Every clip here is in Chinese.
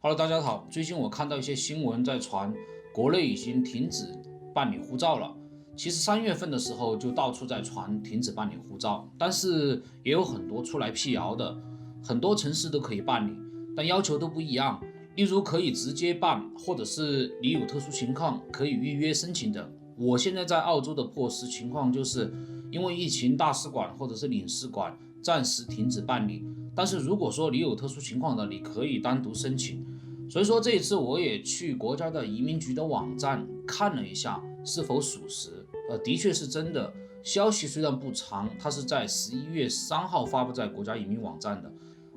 Hello，大家好。最近我看到一些新闻在传，国内已经停止办理护照了。其实3月份的时候就到处在传停止办理护照，但是也有很多出来辟谣的，很多城市都可以办理，但要求都不一样。例如可以直接办，或者是你有特殊情况可以预约申请的。我现在在澳洲的破实情况就是因为疫情，大使馆或者是领事馆暂时停止办理。但是如果说你有特殊情况的，你可以单独申请。所以说这一次我也去国家的移民局的网站看了一下是否属实，的确是真的。消息虽然不长，它是在11月3号发布在国家移民网站的。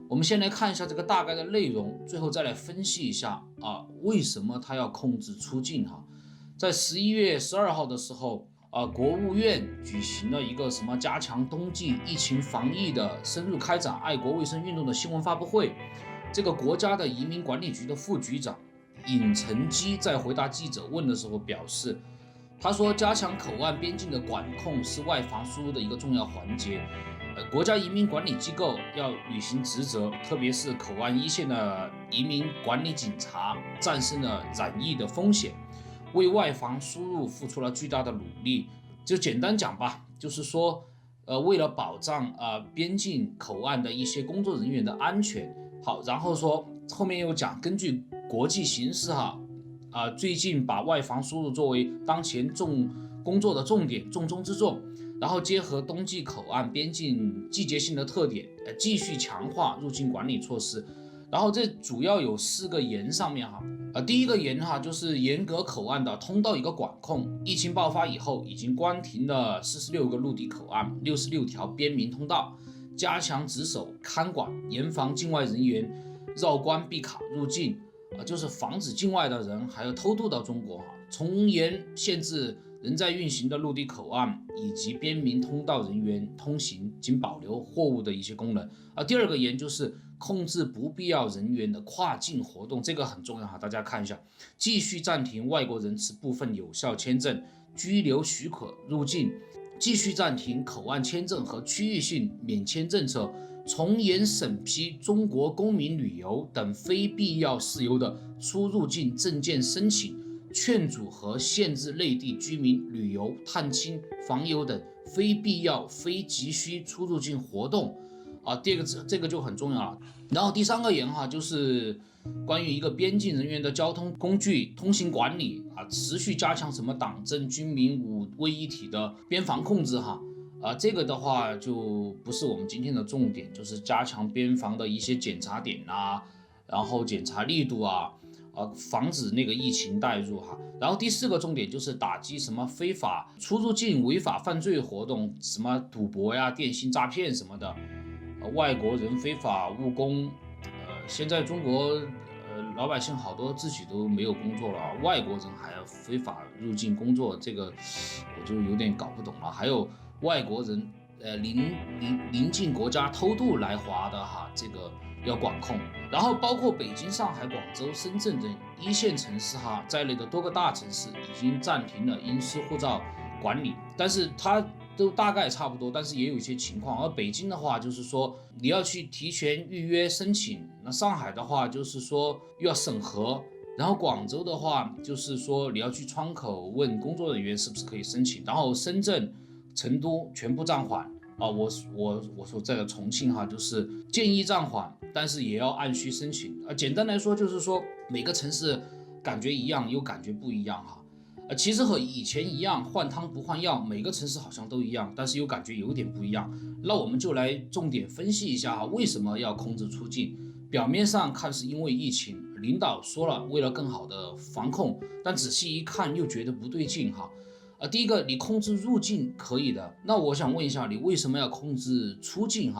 我们先来看一下这个大概的内容，最后再来分析一下为什么它要控制出境哈。在11月12号的时候，国务院举行了一个什么加强冬季疫情防疫的深入开展爱国卫生运动的新闻发布会。这个国家的移民管理局的副局长尹成基在回答记者问的时候表示，他说加强口岸边境的管控是外防输入的一个重要环节，国家移民管理机构要履行职责，特别是口岸一线的移民管理警察战胜了染疫的风险，为外防输入付出了巨大的努力。就简单讲吧，就是说为了保障边境口岸的一些工作人员的安全。好，然后说后面又讲，根据国际形势最近把外防输入作为当前工作的重点，重中之重。然后结合冬季口岸边境季节性的特点，继续强化入境管理措施。然后这主要有4个严上面第一个严就是严格口岸的通道一个管控。疫情爆发以后，已经关停了46个陆地口岸，66条边民通道。加强值守看管，严防境外人员绕关闭卡入境，就是防止境外的人还有偷渡到中国从严限制仍在运行的陆地口岸以及边民通道人员通行，仅保留货物的一些功能。第二个严就是控制不必要人员的跨境活动，这个很重要大家看一下，继续暂停外国人持部分有效签证、居留许可入境。继续暂停口岸签证和区域性免签政策，从严审批中国公民旅游等非必要事由的出入境证件申请，劝阻和限制内地居民旅游、探亲、访友等非必要、非急需出入境活动。第二个这个就很重要了。然后第3个严就是关于一个边境人员的交通工具通行管理持续加强什么党政军民5位一体的边防控制这个的话就不是我们今天的重点，就是加强边防的一些检查点然后检查力度防止那个疫情带入然后第4个重点就是打击什么非法出入境违法犯罪活动，什么赌博电信诈骗什么的。外国人非法务工，现在中国老百姓好多自己都没有工作了，外国人还要非法入境工作，这个我就有点搞不懂了。还有外国人邻近国家偷渡来华的这个要管控。然后包括北京、上海、广州、深圳等1线城市在内的多个大城市已经暂停了阴私护照管理，但是它都大概差不多，但是也有一些情况。而北京的话就是说你要去提前预约申请，那上海的话就是说又要审核，然后广州的话就是说你要去窗口问工作人员是不是可以申请，然后深圳、成都全部暂缓我所在的重庆就是建议暂缓，但是也要按需申请简单来说就是说每个城市感觉一样又感觉不一样其实和以前一样，换汤不换药，每个城市好像都一样，但是又感觉有点不一样。那我们就来重点分析一下为什么要控制出境。表面上看是因为疫情，领导说了为了更好的防控，但仔细一看又觉得不对劲第一个，你控制入境可以的，那我想问一下，你为什么要控制出境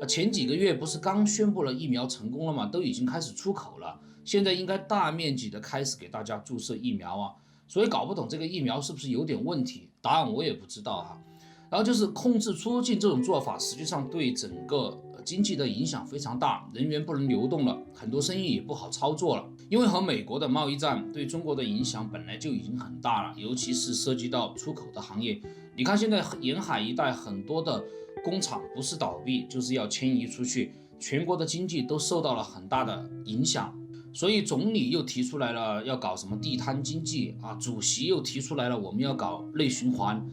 前几个月不是刚宣布了疫苗成功了吗？都已经开始出口了，现在应该大面积的开始给大家注射疫苗所以搞不懂这个疫苗是不是有点问题，答案我也不知道然后就是控制出境这种做法，实际上对整个经济的影响非常大，人员不能流动了，很多生意也不好操作了。因为和美国的贸易战对中国的影响本来就已经很大了，尤其是涉及到出口的行业。你看现在沿海一带很多的工厂不是倒闭就是要迁移出去，全国的经济都受到了很大的影响。所以总理又提出来了要搞什么地摊经济啊，主席又提出来了我们要搞内循环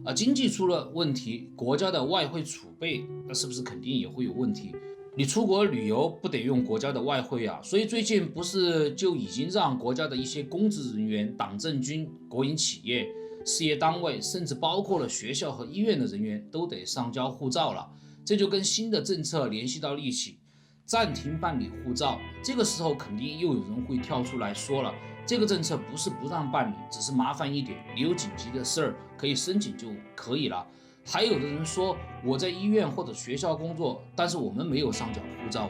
啊，经济出了问题，国家的外汇储备那是不是肯定也会有问题？你出国旅游不得用国家的外汇啊？所以最近不是就已经让国家的一些公职人员、党政军、国营企业、事业单位，甚至包括了学校和医院的人员都得上交护照了，这就跟新的政策联系到一起。暂停办理护照，这个时候肯定又有人会跳出来说了，这个政策不是不让办理，只是麻烦一点，你有紧急的事儿可以申请就可以了。还有的人说我在医院或者学校工作，但是我们没有上缴护照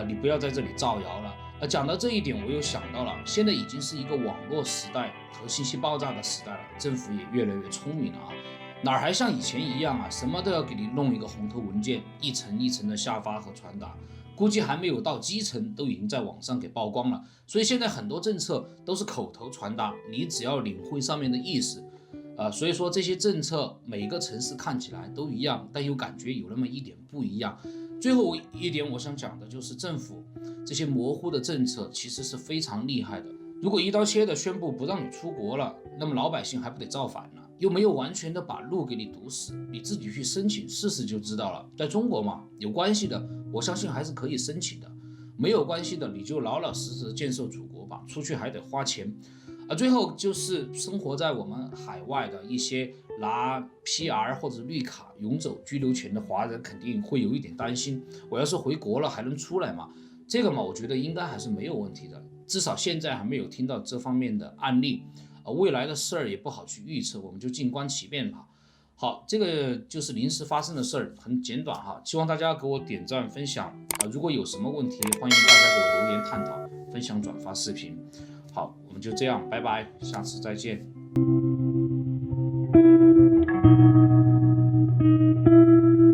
你不要在这里造谣了。讲到这一点，我又想到了，现在已经是一个网络时代和信息爆炸的时代了，政府也越来越聪明了哪儿还像以前一样什么都要给你弄一个红头文件，一层一层的下发和传达，估计还没有到基层，都已经在网上给曝光了。所以现在很多政策都是口头传达，你只要领会上面的意思。所以说这些政策每个城市看起来都一样，但又感觉有那么一点不一样。最后一点我想讲的就是政府这些模糊的政策其实是非常厉害的。如果一刀切的宣布不让你出国了，那么老百姓还不得造反呢？又没有完全的把路给你堵死，你自己去申请试试就知道了。在中国嘛，有关系的我相信还是可以申请的，没有关系的你就老老实实建设祖国吧，出去还得花钱。最后就是生活在我们海外的一些拿 PR 或者绿卡永久居留权的华人肯定会有一点担心，我要是回国了还能出来吗？这个嘛，我觉得应该还是没有问题的，至少现在还没有听到这方面的案例。未来的事儿也不好去预测，我们就静观其变吧。好，这个就是临时发生的事儿，很简短希望大家给我点赞分享如果有什么问题，欢迎大家给我留言探讨，分享转发视频。好，我们就这样，拜拜，下次再见。